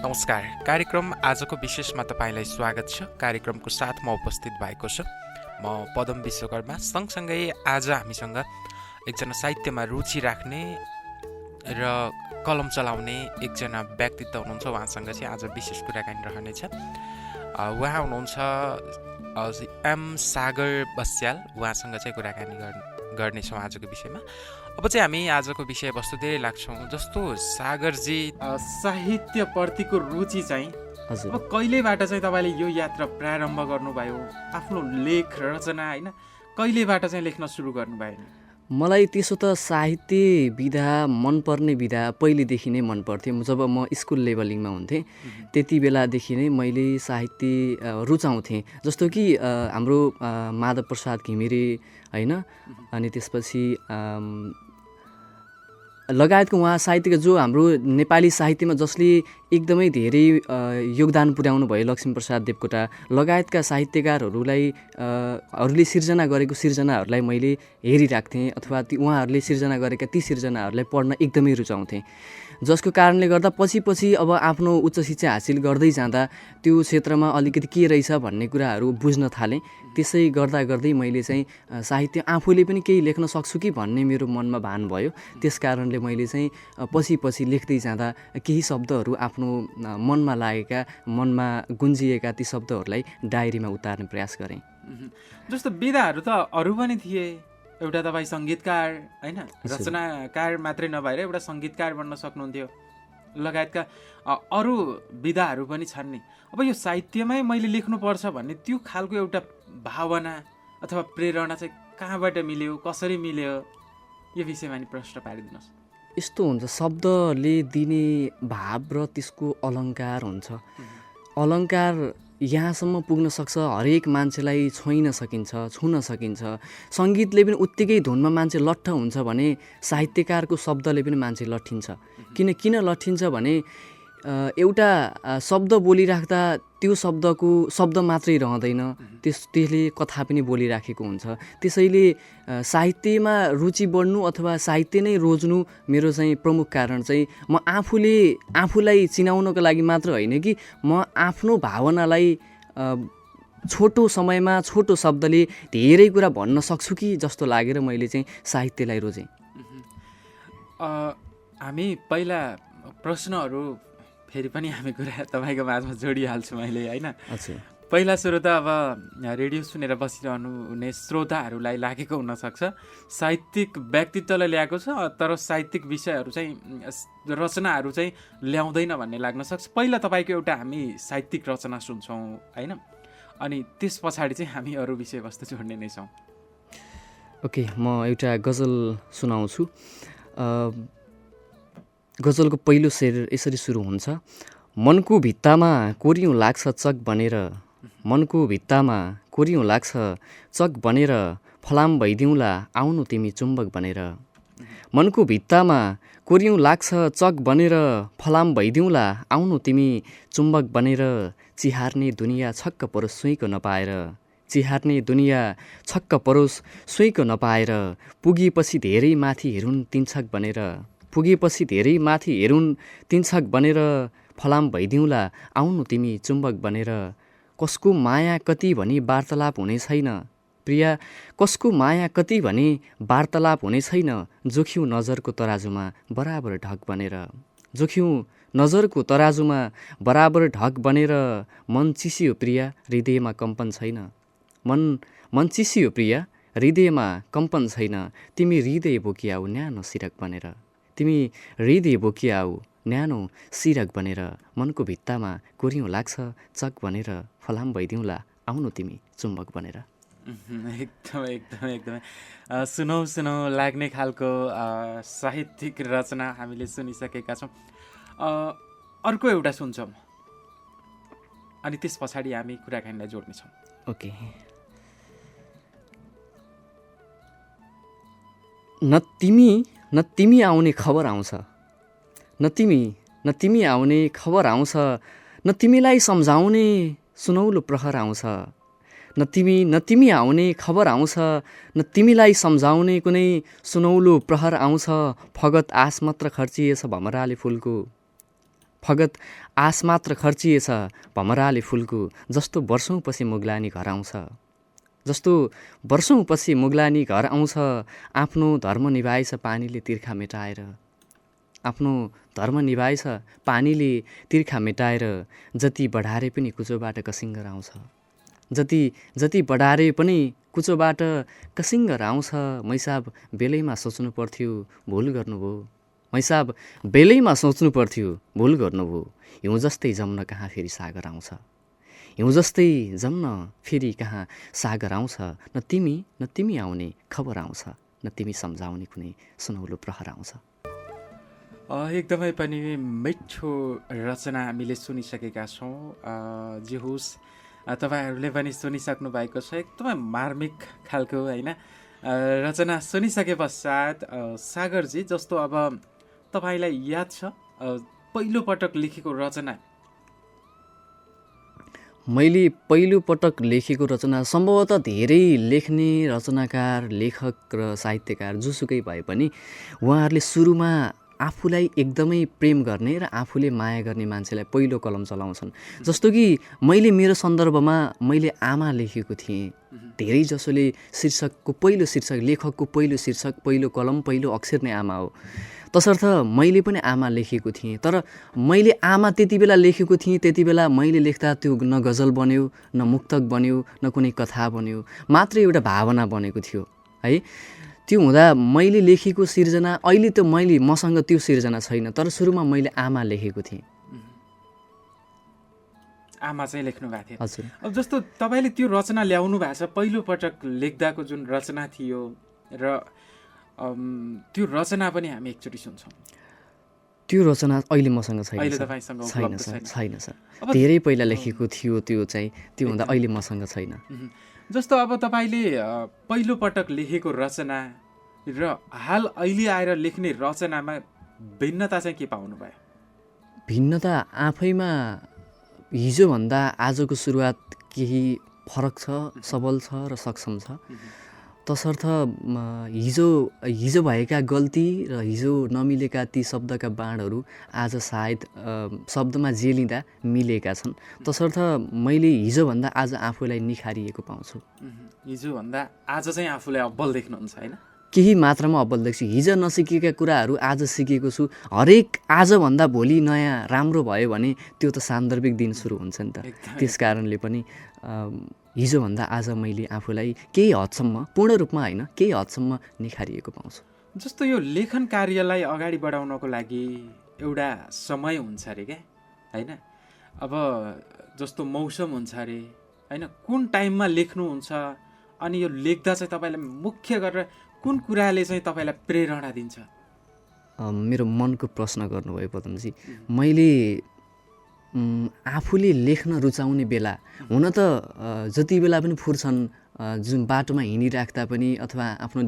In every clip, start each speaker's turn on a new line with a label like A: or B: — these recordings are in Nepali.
A: नमस्कार। कार्यक्रम आजको विशेषमा तपाईँलाई स्वागत छ। कार्यक्रमको साथमा उपस्थित भएको छु म पदम विश्वकर्मा। सँगसँगै आज हामीसँग एकजना साहित्यमा रुचि राख्ने र कलम चलाउने एकजना व्यक्तित्व हुनुहुन्छ। उहाँसँग चाहिँ आज विशेष कुराकानी रहनेछ। उहाँ हुनुहुन्छ एम सागर बस्याल। उहाँसँग चाहिँ कुराकानी गर्नेछौँ आजको विषयमा। अब चाहिँ हामी आजको विषयवस्तु धेरै लाग्छौँ जस्तो सागरजी साहित्यप्रतिको रुचि चाहिँ अब कहिलेबाट चाहिँ तपाईँले यो यात्रा प्रारम्भ गर्नुभयो? आफ्नो लेख रचना होइन कहिलेबाट चाहिँ लेख्न सुरु गर्नुभयो?
B: मलाई त्यसो त साहित्य विधा मनपर्ने विधा पहिलेदेखि नै मनपर्थ्यो। जब म स्कुल लेभलिङमा हुन्थेँ त्यति बेलादेखि नै मैले साहित्य रुचाउँथेँ। जस्तो कि हाम्रो माधव प्रसाद घिमिरे होइन, अनि त्यसपछि लगायतको उहाँ साहित्यका जो हाम्रो नेपाली साहित्यमा जसले एकदमै धेरै योगदान पुर्याउनु भयो, लक्ष्मीप्रसाद देवकोटा लगायतका साहित्यकारहरूले सिर्जना गरेको सिर्जनाहरूलाई मैले हेरिराख्थेँ अथवा उहाँहरूले सिर्जना गरेका ती सिर्जनाहरूलाई पढ्न एकदमै रुचाउँथेँ। जसको कारणले गर्दा पछि अब आफ्नो उच्च शिक्षा हासिल गर्दै जाँदा त्यो क्षेत्रमा अलिकति के रहेछ भन्ने कुराहरू बुझ्न थालेँ। त्यसै गर्दै मैले चाहिँ साहित्य आफूले पनि केही लेख्न सक्छु कि भन्ने मेरो मनमा भान भयो। त्यस कारणले मैले चाहिँ पछि लेख्दै जाँदा केही शब्दहरू आफ्नो मनमा लागेका, मनमा गुन्जिएका ती शब्दहरूलाई डायरीमा उतार्ने प्रयास गरेँ।
A: जस्तो विधाहरू त अरू पनि थिए। एउटा तपाईँ सङ्गीतकार होइन, रचनाकार मात्रै नभएर एउटा सङ्गीतकार बन्न सक्नुहुन्थ्यो, लगायतका अरू विधाहरू पनि छन् नि। अब यो साहित्यमै मैले लेख्नुपर्छ भन्ने त्यो खालको एउटा भावना अथवा प्रेरणा चाहिँ कहाँबाट मिल्यो, कसरी मिल्यो, यो विषयमा नि प्रश्न पारिदिनुहोस्।
B: यस्तो हुन्छ, शब्दले दिने भाव र त्यसको अलङ्कार हुन्छ। अलङ्कार यहाँसम्म पुग्न सक्छ, हरेक मान्छेलाई छुन सकिन्छ। सङ्गीतले पनि उत्तिकै धुनमा मान्छे लट्ठ हुन्छ भने साहित्यकारको शब्दले पनि मान्छे लट्ठिन्छ। किन लट्ठिन्छ भने एउटा शब्द बोलिराख्दा त्यो शब्द मात्रै रहँदैन, त्यसले कथा पनि बोलिराखेको हुन्छ। त्यसैले साहित्यमा रुचि बढ्नु अथवा साहित्य नै रोज्नु मेरो चाहिँ प्रमुख कारण चाहिँ म आफूलाई चिनाउनको लागि मात्र होइन कि म आफ्नो भावनालाई छोटो समयमा छोटो शब्दले धेरै कुरा भन्न सक्छु कि जस्तो लागेर मैले चाहिँ साहित्यलाई रोजेँ।
A: हामी पहिला प्रश्नहरू फेरि पनि हामी कुरा तपाईँको माझमा जोडिहाल्छौँ अहिले होइन। पहिला सुरु त अब रेडियो सुनेर बसिरहनु हुने श्रोताहरूलाई लागेको हुनसक्छ साहित्यिक व्यक्तित्वलाई ल्याएको छ तर साहित्यिक विषयहरू चाहिँ रचनाहरू चाहिँ ल्याउँदैन भन्ने लाग्न सक्छ। पहिला तपाईँको एउटा हामी साहित्यिक रचना सुन्छौँ होइन, अनि त्यस पछाडि चाहिँ हामी अरू विषयवस्तु जोड्ने नै छौँ।
B: ओके, म एउटा गजल सुनाउँछु। गजलको पहिलो शेर यसरी सुरु हुन्छ। मनको भित्तामा कोरियौँ लाग्छ चक बनेर, मनको भित्तामा कोरियौँ लाग्छ चक बनेर, फलाम भइदिउँला आउनु तिमी चुम्बक बनेर। मनको भित्तामा कोरियौँ लाग्छ चक बनेर, फलाम भइदिउँला आउनु तिमी चुम्बक बनेर। चिहार्ने दुनियाँ छक्क परोस् सुईको नपाएर, चिहार्ने दुनियाँ छक्क परोस् सुईको नपाएर। पुगेपछि धेरै माथि हेरुन् तिनछक बनेर, पुगेपछि धेरै माथि हेरुन् तिनछक बनेर। फलाम भइदिउँला आउनु तिमी चुम्बक बनेर। कसको माया कति भनी वार्तालाप हुने छैन प्रिया, कसको माया कति भनी वार्तालाप हुने छैन। जोख्यौँ नजरको तराजुमा बराबर ढक बनेर, जोख्यौँ नजरको तराजुमा बराबर ढक बनेर। मन चिसियो प्रिया हृदयमा कम्पन छैन, मन चिसियो प्रिया हृदयमा कम्पन छैन। तिमी हृदय बोकिआऊ न्यानो सिरक बनेर, तिमी हृदय बोकिआऊ न्यानो सिरक बनेर। मनको भित्तामा कोरियौँ लाग्छ चक बनेर, फलाम भइदिउँला आउनु तिमी चुम्बक बनेर।
A: एकदमै सुनौ लाग्ने खालको साहित्यिक रचना हामीले सुनिसकेका छौँ। अर्को एउटा सुन्छौँ अनि त्यस पछाडि हामी कुराकानीलाई जोड्नेछौँ।
B: ओके। न तिमी आउने खबर आउँछ, न तिमी आउने खबर आउँछ। न तिमीलाई सम्झाउने सुनौलो प्रहर आउँछ, न तिमी आउने खबर आउँछ। न तिमीलाई सम्झाउने कुनै सुनौलो प्रहर आउँछ। फगत आस मात्र खर्चिएछ भमराले फुलको, फगत आस मात्र खर्चिएछ भमराले फुलको, जस्तो वर्षौँपछि मुग्लानी घर आउँछ। जस्तो वर्षौँपछि मुग्लानी घर आउँछ, आफ्नो धर्म निभाएछ पानीले तिर्खा मेटाएर। आफ्नो धर्म निभाएछ पानीले तिर्खा मेटाएर, जति बढारे पनि कुचोबाट कसिङ्गर आउँछ। जति बढारे पनि कुचोबाट कसिङ्गर आउँछ। मैसाब बेलैमा सोच्नु पर्थ्यो भुल गर्नुभयो। मैसाब बेलैमा सोच्नु पर्थ्यो भुल गर्नुभयो। हिउँ जस्तै जम्न कहाँ फेरि सागर आउँछ। हिउँ जस्तै जम्न फेरि कहाँ सागर आउँछ। न तिमी आउने खबर आउँछ, न तिमी सम्झाउने कुनै सुनौलो प्रहर आउँछ।
A: एकदमै पनि मिठो रचना हामीले सुनिसकेका छौँ। जे होस्, तपाईँहरूले पनि सुनिसक्नु भएको छ। एकदमै मार्मिक खालको होइन रचना सुनिसके पश्चात सागरजी, जस्तो अब तपाईँलाई याद छ पहिलोपटक लेखेको रचना?
B: मैले पहिलोपटक लेखेको रचना सम्भवतः धेरै लेख्ने रचनाकार, लेखक र साहित्यकार जोसुकै भए पनि उहाँहरूले सुरुमा आफूलाई एकदमै प्रेम गर्ने र आफूले माया गर्ने मान्छेलाई पहिलो कलम चलाउँछन्। जस्तो कि मैले मेरो सन्दर्भमा मैले आमा लेखेको थिएँ। धेरै जसोले शीर्षकको पहिलो शीर्षक, लेखकको पहिलो शीर्षक, पहिलो कलम, पहिलो अक्षर नै आमा हो। तसर्थ मैले पनि आमा लेखेको थिएँ। तर मैले आमा त्यति बेला लेखेको थिएँ, त्यति बेला मैले लेख्दा त्यो न गजल बन्यो, न मुक्तक बन्यो, न कुनै कथा बन्यो, मात्र एउटा भावना बनेको थियो है। त्यो हुँदा मैले लेखेको सिर्जना, अहिले त मसँग त्यो सिर्जना छैन, तर सुरुमा मैले आमा लेखेको थिएँ।
A: आमा चाहिँ लेख्नु भएको थियो।
B: हजुर।
A: अब जस्तो तपाईँले त्यो रचना ल्याउनु भएको छ, पहिलोपटक लेख्दाको जुन रचना थियो, र त्यो रचना पनि हामी एकचोटि सुन्छौँ।
B: त्यो रचना अहिले मसँग छैन।
A: अहिले तपाईँसँग उपलब्ध
B: छैन सर। धेरै पहिला लेखेको थियो त्यो चाहिँ, त्यो हुँदा अहिले मसँग छैन।
A: जस्तो अब तपाईँले पहिलोपटक लेखेको रचना र हाल अहिले आएर लेख्ने रचनामा भिन्नता चाहिँ के पाउनु भयो?
B: भिन्नता आफैमा हिजोभन्दा आजको सुरुवात केही फरक छ, सबल छ र सक्षम छ। तसर्थ हिजो भएका गल्ती र हिजो नमिलेका ती शब्दका बाँडहरू आज सायद शब्दमा जेलिँदा मिलेका छन्। तसर्थ मैले हिजोभन्दा आज आफूलाई निखारिएको पाउँछु।
A: हिजोभन्दा आज चाहिँ आफूलाई अब्बल देख्नुहुन्छ होइन?
B: केही मात्रामा अब्बल देख्छु। हिजो नसिकेका कुराहरू आज सिकेको छु। हरेक आजभन्दा भोलि नयाँ राम्रो भयो भने त्यो त सान्दर्भिक दिन सुरु हुन्छ नि त। त्यस कारणले पनि हिजोभन्दा आज मैले आफूलाई केही हदसम्म, पूर्ण रूपमा होइन, केही हदसम्म निखारिएको पाउँछु।
A: जस्तो यो लेखन कार्यलाई अगाडि बढाउनको लागि एउटा समय हुन्छ अरे क्या होइन? अब जस्तो मौसम हुन्छ अरे होइन? कुन टाइममा लेख्नुहुन्छ? अनि यो लेख्दा चाहिँ तपाईँलाई मुख्य गरेर कुन कुराले चाहिँ तपाईँलाई प्रेरणा दिन्छ?
B: मेरो मनको प्रश्न गर्नुभयो पदमजी। मैले आफूले लेख्न रुचाउने बेला, हुन त जति बेला पनि फुर्छन्, जुन बाटोमा हिँडिराख्दा पनि अथवा आफ्नो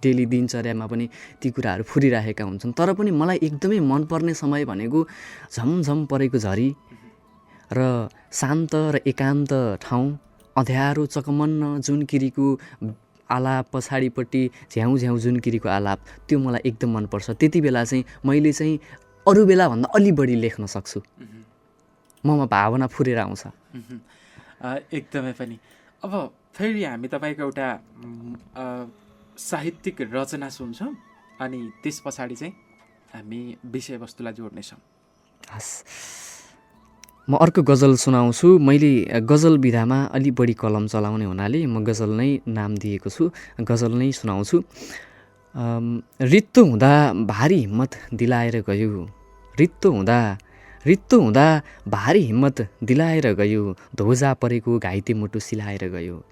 B: डेली दिनचर्यामा पनि ती कुराहरू फुरिराखेका हुन्छन्। तर पनि मलाई एकदमै मनपर्ने समय भनेको झमझम परेको झरी र शान्त र एकान्त ठाउँ, अँध्यारो चकमन्न जुनकिरीको आलाप, पछाडिपट्टि झ्याउँ झ्याउँ जुनकिरीको आलाप, त्यो मलाई एकदम मनपर्छ। त्यति बेला चाहिँ मैले चाहिँ अरू बेलाभन्दा अलि बढी लेख्न सक्छु। ममा भावना फुरेर आउँछ।
A: एकदमै पनि। अब फेरि हामी तपाईँको एउटा साहित्यिक रचना सुन्छौँ अनि त्यस पछाडि चाहिँ हामी विषयवस्तुलाई जोड्नेछौँ।
B: हस्, म अर्को गजल सुनाउँछु। मैले गजल विधामा अलि बढी कलम चलाउने हुनाले म गजल नै नाम दिएको छु, गजल नै सुनाउँछु। रित्तो हुँदा भारी हिम्मत दिलाएर गयो, रित्तो हुँदा भारी हिम्मत दिलाएर गयो, धोजा परेको घाइते मुटु सिलाएर गयो।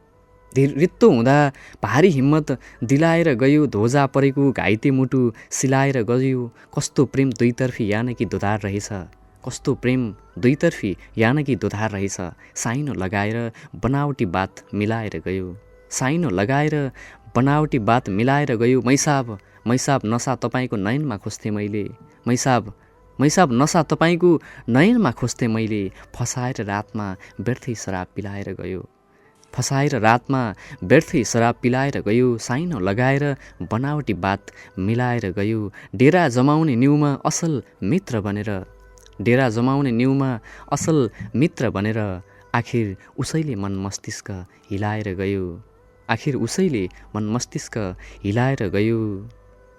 B: रित्तो हुँदा भारी हिम्मत दिलाएर गयो, धोजा परेको घाइते मुटु सिलाएर गयो। कस्तो प्रेम दुईतर्फी यानकी दुधार रहेछ, कस्तो प्रेम दुईतर्फी यानकी दुधार रहेछ। साइनो लगाएर बनावटी बात मिलाएर गयो, साइनो लगाएर बनावटी बात मिलाएर गयो। मैसाब नसा तपाईँको नयनमा खोज्थेँ मैले, मैसाब नसा तपाईँको नयनमा खोज्थेँ मैले। फसाएर रातमा व्यर्थै शराब पिलाएर गयो, फसाएर रातमा व्यर्थै शराब पिलाएर गयो। साइनो लगाएर बनावटी बात मिलाएर गयो। डेरा जमाउने न्युमा असल मित्र बनेर, डेरा जमाउने न्युमा असल मित्र बनेर आखिर उसैले मन मस्तिष्क हिलाएर गयो। आखिर उसैले मन मस्तिष्क हिलाएर गयो।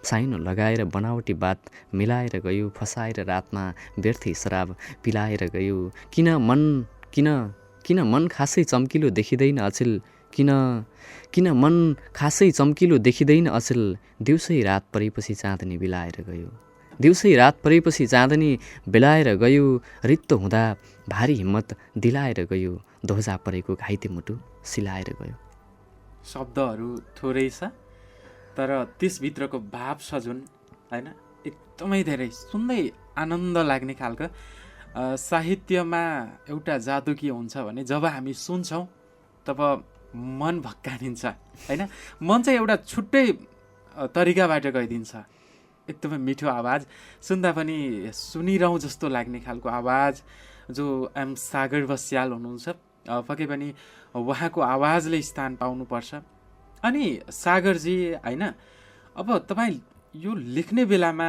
B: साइनो लगाएर बनावटी बात मिलाएर गयो। फसाएर रातमा व्यर्थी शराब पिलाएर गयो। किन मन खासै चम्किलो देखिँदैन अचेल? किन मन खासै चम्किलो देखिँदैन अचेल? दिउँसै रात परेपछि चाँदनी बिलाएर गयो। दिउँसै रात परेपछि चाँदनी बेलाएर गयो। रित्तो हुँदा भारी हिम्मत दिलाएर गयो। दोहजा परेको घाइते मुटु सिलाएर गयो।
A: शब्दहरू थोरै छ तर त्यसभित्रको भाव छ जुन होइन एकदमै धेरै सुन्दै आनन्द लाग्ने खालको साहित्यमा एउटा जादु के हुन्छ भने जब हामी सुन्छौँ तब मन भक्कानिन्छ होइन। मन चाहिँ एउटा छुट्टै तरिकाबाट गइदिन्छ। एकदमै मिठो आवाज सुन्दा पनि सुनिरहँ जस्तो लाग्ने खालको आवाज जो एम सागर बस्याल हुनुहुन्छ। पक्कै पनि उहाँको आवाजले स्थान पाउनुपर्छ। अनि सागरजी होइन अब तपाईँ यो लेख्ने बेलामा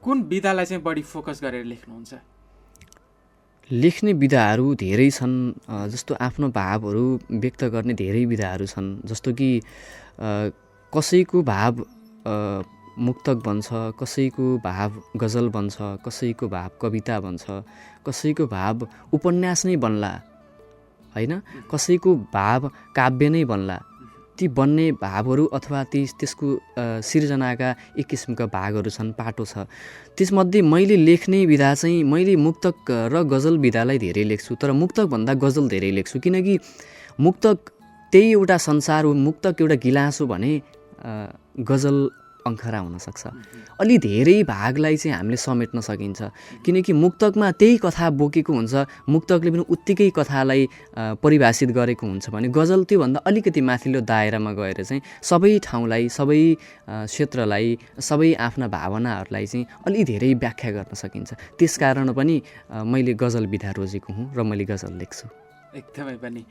A: कुन विधालाई चाहिँ बढी फोकस गरेर लेख्नुहुन्छ?
B: लेख्ने विधाहरू धेरै छन्। जस्तो आफ्नो भावहरू व्यक्त गर्ने धेरै विधाहरू छन्। जस्तो कि कसैको भाव मुक्तक बन्छ, कसैको भाव गजल बन्छ, कसैको भाव कविता बन्छ, कसैको भाव उपन्यास नै बन्ला होइन, कसैको भाव काव्य नै बन्ला। ती बन्ने भावहरू अथवा त्यसको सिर्जनाका एक किसिमका भागहरू छन्, पाटो छ। त्यसमध्ये मैले लेख्ने विधा चाहिँ मैले मुक्तक र गजल विधालाई धेरै लेख्छु, तर मुक्तकभन्दा गजल धेरै लेख्छु। किनकि मुक्तक त्यही एउटा संसार हो, मुक्तक एउटा गिलास हो भने गजल अङ्खरा हुनसक्छ। अलि धेरै भागलाई चाहिँ हामीले समेट्न सकिन्छ। किनकि मुक्तकमा त्यही कथा बोकेको हुन्छ, मुक्तकले पनि उत्तिकै कथालाई परिभाषित गरेको हुन्छ भने गजल त्योभन्दा अलिकति माथिल्लो दायरामा गएर चाहिँ सबै ठाउँलाई, सबै क्षेत्रलाई, सबै आफ्ना भावनाहरूलाई चाहिँ अलि धेरै व्याख्या गर्न सकिन्छ। त्यसकारण पनि मैले गजल विधा रोजेको हुँ र मैले गजल लेख्छु।
A: एकदमै पनि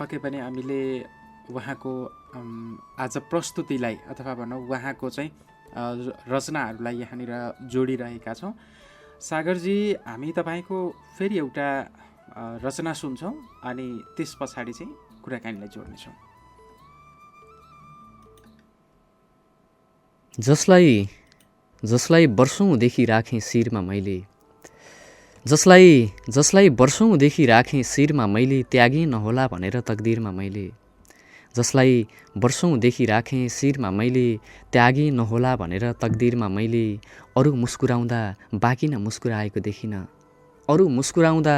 A: पक्कै पनि हामीले उहाँको आज प्रस्तुतिलाई अथवा भनौँ उहाँको चाहिँ रचनाहरूलाई यहाँनिर जोडिरहेका छौँ। सागरजी, हामी तपाईँको फेरि एउटा रचना सुन्छौँ अनि त्यस पछाडि चाहिँ कुराकानीलाई जोड्नेछौँ।
B: जसलाई वर्षौँदेखि राखेँ शिरमा मैले, जसलाई वर्षौँदेखि राखेँ शिरमा मैले, त्यागेँ नहोला भनेर तकदिरमा मैले। जसलाई वर्षौँदेखि राखेँ शिरमा मैले, त्यागेँ नहोला भनेर तकदिरमा मैले। अरू मुस्कुराउँदा बाँकी न मुस्कुराएको देखिन, अरू मुस्कुराउँदा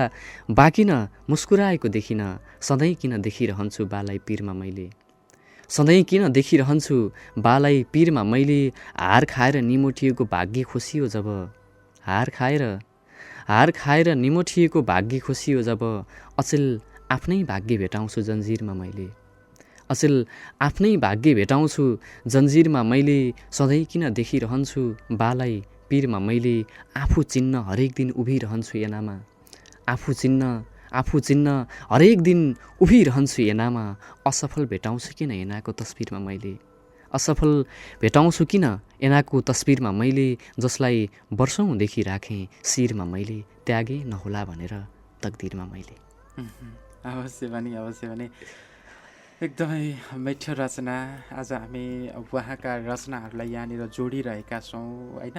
B: बाँकी न मुस्कुराएको देखिन। सधैँ किन देखिरहन्छु बालाई पिरमा मैले, सधैँ किन देखिरहन्छु बालाई पिरमा मैले। हार खाएर निमोठिएको भाग्य खोसियो जब, हार खाएर निमोठिएको भाग्य खोसियो जब। अचेल आफ्नै भाग्य भेटाउँछु जन्जिरमा मैले, अचेल आफ्नै भाग्य भेटाउँछु जन्जिरमा मैले। सधैँ किन देखिरहन्छु बालाई पिरमा मैले। आफू चिन्न हरेक दिन उभिरहन्छु एनामा, आफू चिन्न हरेक दिन उभिरहन्छु एनामा। असफल भेटाउँछु किन एनाको तस्बिरमा मैले, असफल भेटाउँछु किन एनाको तस्बिरमा मैले। जसलाई वर्षौँदेखि राखेँ शिरमा मैले, त्यागेँ नहोला भनेर तकदिरमा मैले।
A: अवश्य भने एकदमै मिठो रचना। आज हामी उहाँका रचनाहरूलाई यहाँनिर जोडिरहेका छौँ होइन।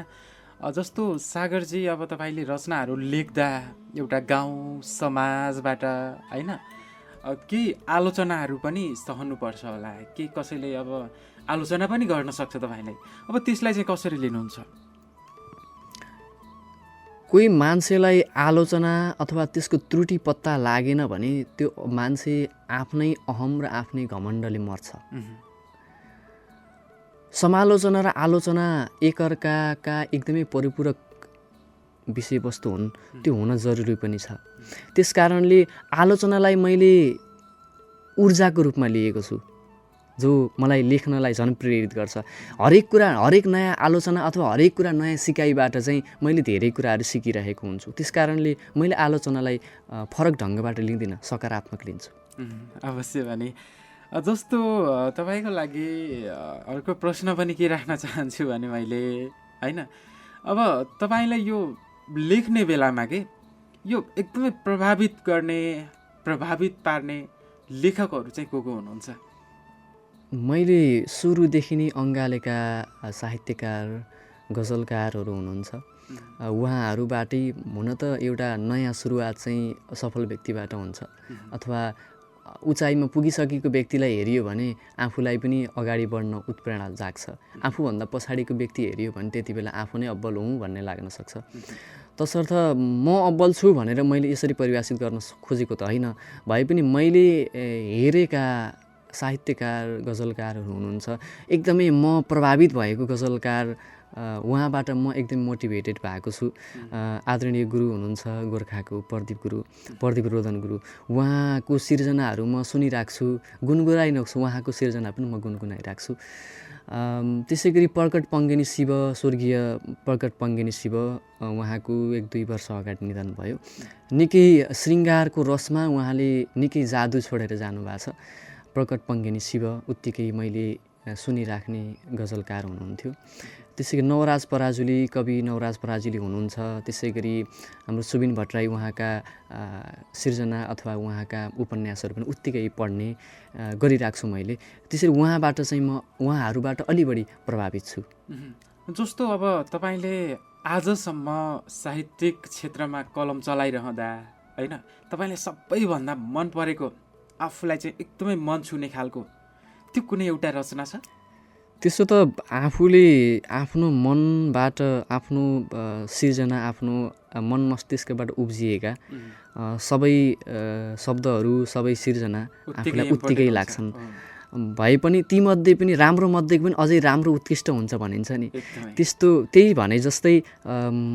A: जस्तो सागरजी, अब तपाईँले रचनाहरू लेख्दा एउटा गाउँ समाजबाट होइन केही आलोचनाहरू पनि सहनुपर्छ होला, के कसैले अब आलोचना पनि गर्न सक्छ तपाईँलाई, अब त्यसलाई चाहिँ कसरी लिनुहुन्छ?
B: कोही मान्छेलाई आलोचना अथवा त्यसको त्रुटि पत्ता लागेन भने त्यो मान्छे आफ्नै अहम र आफ्नै घमण्डले मर्छ। समालोचना र आलोचना एकअर्काका एकदमै परिपूरक विषयवस्तु हुन्, त्यो हुन जरुरी पनि छ। त्यस कारणले आलोचनालाई मैले ऊर्जाको रूपमा लिएको छु, जो मलाई लेख्नलाई झन् प्रेरित गर्छ। हरेक नयाँ आलोचना अथवा हरेक कुरा नयाँ सिकाइबाट चाहिँ मैले धेरै कुराहरू सिकिरहेको हुन्छु। त्यस कारणले मैले आलोचनालाई फरक ढङ्गबाट लिँदिनँ, सकारात्मक लिन्छु।
A: अवश्य भने जस्तो तपाईँको लागि अर्को प्रश्न पनि के राख्न चाहन्छु भने मैले होइन, अब तपाईँलाई यो लेख्ने बेलामा के यो एकदमै प्रभावित पार्ने लेखकहरू चाहिँ को हुनुहुन्छ?
B: मैले सुरुदेखि नै अँगालेका साहित्यकार गजलकारहरू हुनुहुन्छ। उहाँहरूबाटै हुन त एउटा नयाँ सुरुवात चाहिँ सफल व्यक्तिबाट हुन्छ, अथवा उचाइमा पुगिसकेको व्यक्तिलाई हेरियो भने आफूलाई पनि अगाडि बढ्न उत्प्रेरणा जाग्छ। आफूभन्दा पछाडिको व्यक्ति हेरियो भने त्यति बेला आफू नै अब्बल हुँ भन्ने लाग्न सक्छ। तसर्थ म अब्बल छु भनेर मैले यसरी परिभाषित गर्न खोजेको त होइन, भए पनि मैले हेरेका साहित्यकार गजलकारहरू हुनुहुन्छ, एकदमै म प्रभावित भएको गजलकार उहाँबाट म एकदम मोटिभेटेड भएको छु। आदरणीय गुरु हुनुहुन्छ गोर्खाको प्रदीप रोदन गुरु, उहाँको सिर्जनाहरू म सुनिरहेको छु, गुनगुनाइरहेको छु, उहाँको सिर्जना पनि म गुनगुनाइरहेको छु। त्यसै गरी स्वर्गीय प्रकट पङ्गेनी शिव, उहाँको 1-2 वर्ष अगाडि निधन भयो। निकै श्रृङ्गारको रसमा उहाँले निकै जादु छोडेर जानुभएको छ। प्रकट पङ्गेनी शिव उत्तिकै मैले सुनिराख्ने गजलकार हुनुहुन्थ्यो। त्यसै गरी कवि नवराज पराजुली हुनुहुन्छ। त्यसै गरी हाम्रो सुबिन भट्टराई, उहाँका सिर्जना अथवा उहाँका उपन्यासहरू पनि उत्तिकै पढ्ने गरिरहेको छु मैले। त्यसरी उहाँहरूबाट अलि बढी प्रभावित छु।
A: जस्तो अब तपाईँले आजसम्म साहित्यिक क्षेत्रमा कलम चलाइरहँदा होइन, तपाईँले सबैभन्दा मन परेको, आफूलाई चाहिँ एकदमै मन छुने खालको त्यो कुनै एउटा रचना छ?
B: त्यसो त आफूले आफ्नो मनबाट, आफ्नो सिर्जना, आफ्नो मन मस्तिष्कबाट उब्जिएका सबै शब्दहरू, सबै सिर्जना आफूलाई उत्तिकै लाग्छन्। भए पनि तीमध्ये पनि राम्रो मध्ये पनि अझै राम्रो उत्कृष्ट हुन्छ भनिन्छ नि, त्यही भने जस्तै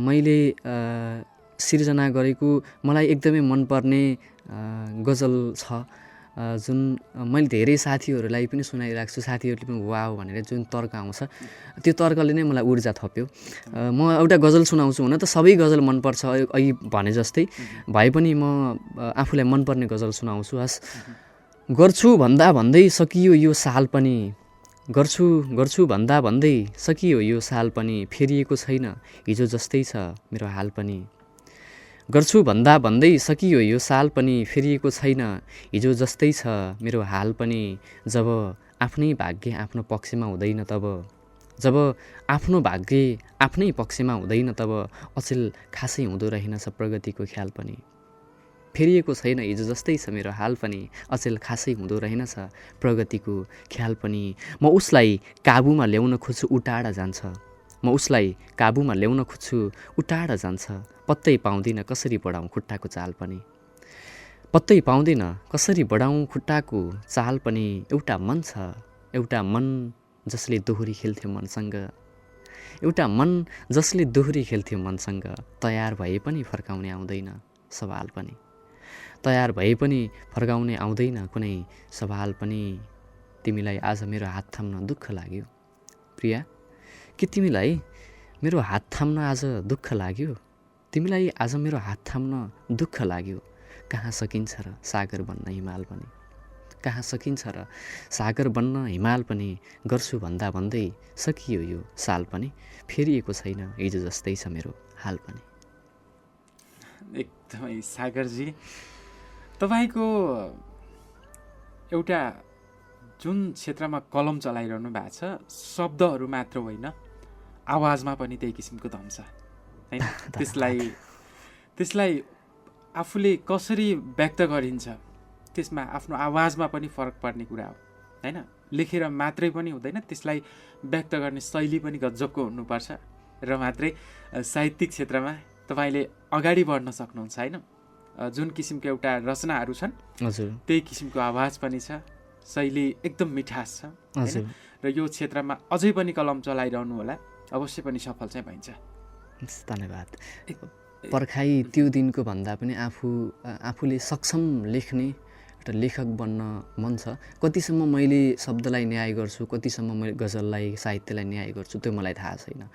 B: मैले सिर्जना गरेको मलाई एकदमै मनपर्ने गजल छ, जुन मैले धेरै साथीहरूलाई पनि सुनाइरहेको छु। साथीहरूले पनि वाउ भनेर जुन तर्क आउँछ, त्यो तर्कले नै मलाई ऊर्जा थप्यो। म एउटा गजल सुनाउँछु, हुन त सबै गजल मनपर्छ अघि भने जस्तै, भए पनि म आफूलाई मनपर्ने गजल सुनाउँछु। गर्छु भन्दा भन्दै सकियो यो साल पनि, गर्छु भन्दा भन्दै सकियो यो साल पनि, फेरिएको छैन हिजो जस्तै छ मेरो हाल पनि। गर्छु भन्दा भन्दै सकियो यो साल पनि, फेरिएको छैन हिजो जस्तै छ मेरो हाल पनि। जब आफ्नै भाग्य आफ्नो पक्षमा हुँदैन तब, जब आफ्नो भाग्य आफ्नै पक्षमा हुँदैन तब, अचेल खासै हुँदो रहेनछ प्रगतिको ख्याल पनि। फेरिएको छैन हिजो जस्तै छ मेरो हाल पनि, अचेल खासै हुँदो रहेनछ प्रगतिको ख्याल पनि। म उसलाई काबुमा ल्याउन खोज्छु उ टाढा जान्छ, म उसलाई काबुमा ल्याउन खोज्छु उ टाढा जान्छ। पत्तै पाउँदिन कसरी बढाउँ खुट्टाको चाल पनि, पत्तै पाउँदिन कसरी बढाउँ खुट्टाको चाल पनि। एउटा मन छ, एउटा मन जसले दोहोरी खेल्थ्यो मनसँग, एउटा मन जसले दोहोरी खेल्थ्यो मनसँग। तयार भए पनि फर्काउने आउँदैन सवाल पनि, तयार भए पनि फर्काउने आउँदैन कुनै सवाल पनि। तिमीलाई आज मेरो हात थाम्न दुःख लाग्यो प्रिया, के तिमीलाई मेरो हात थाम्न आज दुःख लाग्यो? तिमीलाई आज मेरो हात थाम्न दुःख लाग्यो? कहाँ सकिन्छ र सागर बन्न हिमाल पनि, कहाँ सकिन्छ र सागर बन्न हिमाल पनि। गर्छु भन्दा भन्दै सकियो यो साल पनि, फेरिएको छैन हिजो जस्तै छ मेरो हाल पनि।
A: एकदमै सागरजी, तपाईँको एउटा जुन क्षेत्रमा कलम चलाइरहनु भएको छ, शब्दहरू मात्र होइन, आवाजमा पनि त्यही किसिमको दम छ होइन। त्यसलाई आफूले कसरी व्यक्त गरिन्छ, त्यसमा आफ्नो आवाजमा पनि फरक पर्ने कुरा हो होइन। लेखेर मात्रै पनि हुँदैन, त्यसलाई व्यक्त गर्ने शैली पनि गजबको हुनुपर्छ, र मात्रै साहित्यिक क्षेत्रमा तपाईँले अगाडि बढ्न सक्नुहुन्छ होइन। जुन किसिमको एउटा रचनाहरू छन्,
B: हजुर,
A: त्यही किसिमको आवाज पनि छ, शैली एकदम मिठास छ होइन। र यो क्षेत्रमा अझै पनि कलम चलाइरहनु होला, अवश्य पनि सफल चाहिँ भइन्छ।
B: धन्यवाद। पर्खाइ त्यो दिनको भन्दा पनि आफूले सक्षम लेख्ने एउटा लेखक बन्न मन छ। कतिसम्म मैले शब्दलाई न्याय गर्छु, कतिसम्म मैले गजललाई, साहित्यलाई न्याय गर्छु, त्यो मलाई थाहा छैन।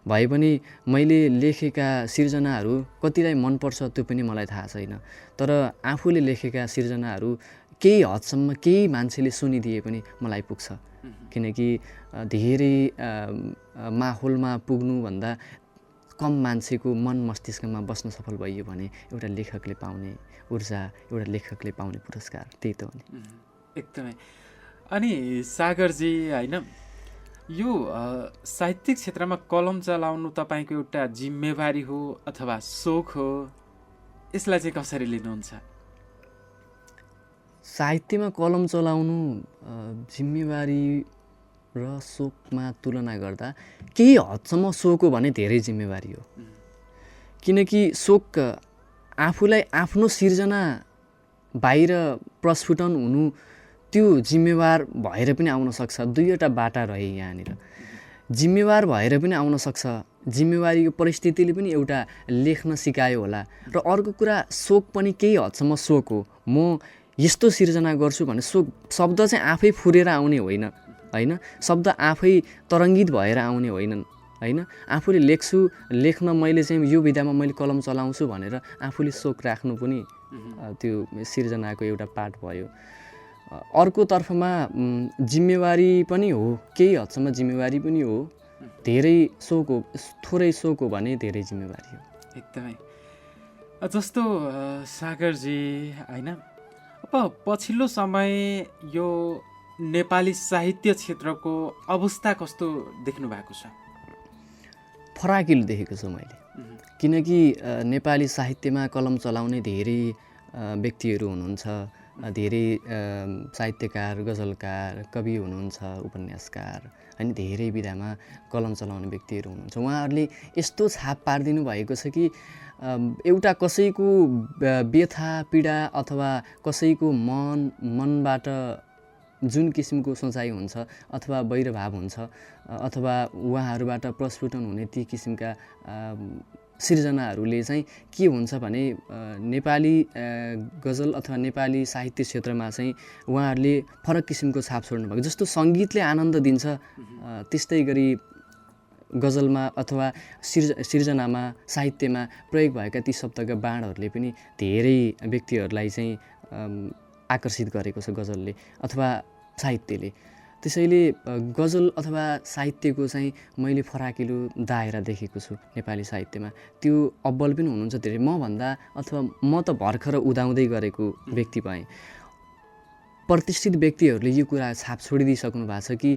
B: भए पनि मैले लेखेका सिर्जनाहरू कतिलाई मनपर्छ त्यो पनि मलाई थाहा छैन। तर आफूले लेखेका सिर्जनाहरू केही हदसम्म केही मान्छेले सुनिदिए पनि मलाई पुग्छ, किनकि धेरै माहौलमा पुग्नुभन्दा कम मान्छेको मन मस्तिष्कमा बस्न सफल भइयो भने एउटा लेखकले पाउने ऊर्जा, एउटा लेखकले पाउने पुरस्कार त्यही त हो नि।
C: एकदमै। अनि सागरजी होइन, यो साहित्यिक क्षेत्रमा कलम चलाउनु तपाईँको एउटा जिम्मेवारी हो अथवा सोख हो, यसलाई चाहिँ कसरी लिनुहुन्छ?
B: साहित्यमा कलम चलाउनु जिम्मेवारी र सोखमा तुलना गर्दा केही हदसम्म सोख हो भने धेरै जिम्मेवारी हो। किनकि सोख आफूलाई आफ्नो सिर्जना बाहिर प्रस्फुटन हुनु त्यो जिम्मेवार भएर पनि आउन सक्छ। दुईवटा बाटा रहे यहाँनिर, जिम्मेवार भएर पनि आउन सक्छ, जिम्मेवारीको परिस्थितिले पनि एउटा लेख्न सिकायो होला। र अर्को कुरा सोख पनि केही हदसम्म सोख हो। म यस्तो सिर्जना गर्छु भने सोख शब्द चाहिँ आफै फुरेर आउने होइन, होइन, शब्द आफै तरङ्गित भएर आउने होइनन्, होइन। आफूले लेख्न मैले चाहिँ यो विधामा मैले कलम चलाउँछु भनेर आफूले सोख राख्नु पनि त्यो सिर्जनाको एउटा पार्ट भयो। अर्को तर्फमा जिम्मेवारी पनि हो, केही हदसम्म जिम्मेवारी पनि हो। धेरै सोख हो, थोरै सोख हो भने धेरै जिम्मेवारी हो।
C: एकदमै। जस्तो सागरजी होइन, अब पछिल्लो समय यो नेपाली साहित्य क्षेत्रको अवस्था कस्तो देख्नु भएको छ?
B: फराकिलो देखेको छु मैले। किनकि नेपाली साहित्यमा कलम चलाउने धेरै व्यक्तिहरू हुनुहुन्छ, धेरै साहित्यकार, गजलकार, कवि हुनुहुन्छ, उपन्यासकार, होइन, धेरै विधामा कलम चलाउने व्यक्तिहरू हुनुहुन्छ। उहाँहरूले यस्तो छाप पारिदिनु भएको छ कि एउटा कसैको व्यथा पीडा अथवा कसैको मनबाट जुन किसिमको सोचाइ हुन्छ अथवा वैरभाव हुन्छ अथवा उहाँहरूबाट प्रस्फुटन हुने ती किसिमका सिर्जनाहरूले चाहिँ के हुन्छ भने नेपाली गजल अथवा नेपाली साहित्य क्षेत्रमा चाहिँ उहाँहरूले फरक किसिमको छाप छोड्नु भएको। जस्तो सङ्गीतले आनन्द दिन्छ, त्यस्तै गरी गजलमा अथवा सिर्जनामा, साहित्यमा प्रयोग भएका ती शब्दका बाणहरूले पनि धेरै व्यक्तिहरूलाई चाहिँ आकर्षित गरेको छ गजलले अथवा साहित्यले। त्यसैले गजल अथवा साहित्यको चाहिँ मैले फराकिलो दायरा देखेको छु नेपाली साहित्यमा। त्यो अब्बल पनि हुनुहुन्छ धेरै मभन्दा, अथवा म त भर्खर उदाउँदै गरेको व्यक्ति भएँ। प्रतिष्ठित व्यक्तिहरूले यो कुरा छाप छोडिदिइसक्नु भएको छ कि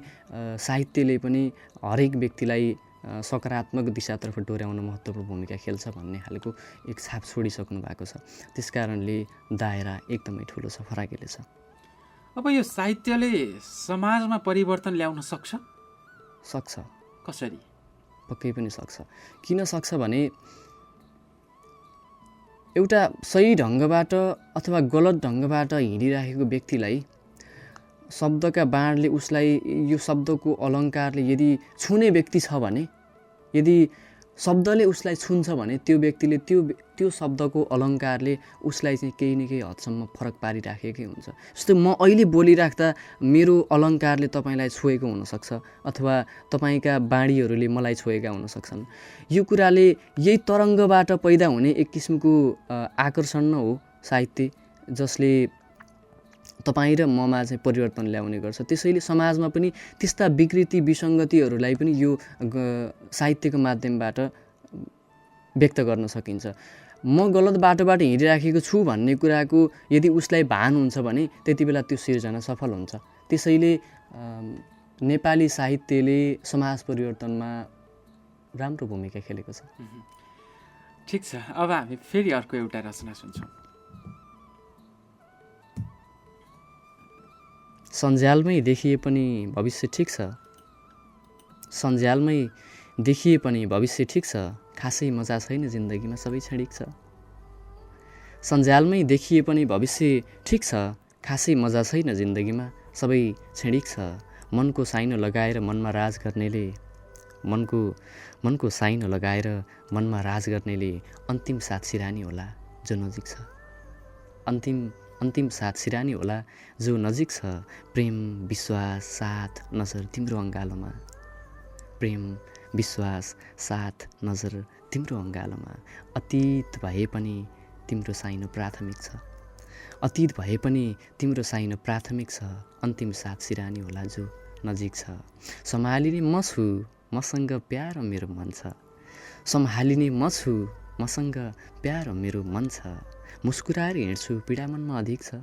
B: साहित्यले पनि हरेक व्यक्तिलाई सकारात्मक दिशातर्फ डोर्याउन महत्त्वपूर्ण भूमिका खेल्छ भन्ने खालको एक छाप छोडिसक्नु भएको छ। त्यसकारणले दायरा एकदमै ठुलो छ, फराकिलो छ।
C: अब यो साहित्यले समाजमा परिवर्तन ल्याउन सक्छ?
B: सक्छ।
C: कसरी?
B: पक्कै पनि सक्छ। किन सक्छ भने एउटा सही ढङ्गबाट अथवा गलत ढङ्गबाट हिँडिराखेको व्यक्तिलाई शब्दका बाणले उसलाई यो शब्दको अलङ्कारले यदि छुने व्यक्ति छ भने, यदि शब्दले उसलाई छुन्छ भने त्यो व्यक्तिले त्यो शब्दको अलङ्कारले उसलाई चाहिँ केही न केही हदसम्म फरक पारिराखेकै हुन्छ। जस्तो म अहिले बोलिराख्दा मेरो अलङ्कारले तपाईँलाई छोएको हुनसक्छ अथवा तपाईँका बाणीहरूले मलाई छोएका हुनसक्छन्। यो कुराले यही तरङ्गबाट पैदा हुने एक किसिमको आकर्षण न हो साहित्य, जसले तपाईँ र ममा चाहिँ परिवर्तन ल्याउने गर्छ। त्यसैले समाजमा पनि त्यस्ता विकृति विसङ्गतिहरूलाई पनि यो साहित्यको माध्यमबाट व्यक्त गर्न सकिन्छ। म गलत बाटोबाट हिँडिराखेको छु भन्ने कुराको यदि उसलाई भान हुन्छ भने त्यति बेला त्यो सिर्जना सफल हुन्छ। त्यसैले नेपाली साहित्यले समाज परिवर्तनमा राम्रो भूमिका खेलेको छ।
C: ठिक छ, अब हामी फेरि अर्को एउटा रचना सुन्छौँ।
B: सञ्जालमै देखिए पनि भविष्य ठिक छ, सञ्जालमै देखिए पनि भविष्य ठिक छ, खासै मजा छैन जिन्दगीमा सबै क्षणिक छ। सञ्जालमै देखिए पनि भविष्य ठिक छ, खासै मजा छैन जिन्दगीमा सबै क्षणिक छ। मनको साइनो लगाएर मनमा राज गर्नेले, मनको साइनो लगाएर मनमा राज गर्नेले अन्तिम साथ सिरानी होला जो नजिक छ। अन्तिम साथ सिरानी होला जो नजिक छ। प्रेम विश्वास साथ नजर तिम्रो अङ्गालोमा, प्रेम विश्वास साथ नजर तिम्रो अङ्गालोमा। अतीत भए पनि तिम्रो साइनो प्राथमिक छ, अतीत भए पनि तिम्रो साइनो प्राथमिक छ। अन्तिम साथ सिरानी होला जो नजिक छ। सम्हालिने म छु, मसँग प्यारो मेरो मन छ, सम्हालिने म छु, मसँग प्यारो मेरो मन छ। मुस्कुराएर हिँड्छु पीडा मनमा अधिक छ,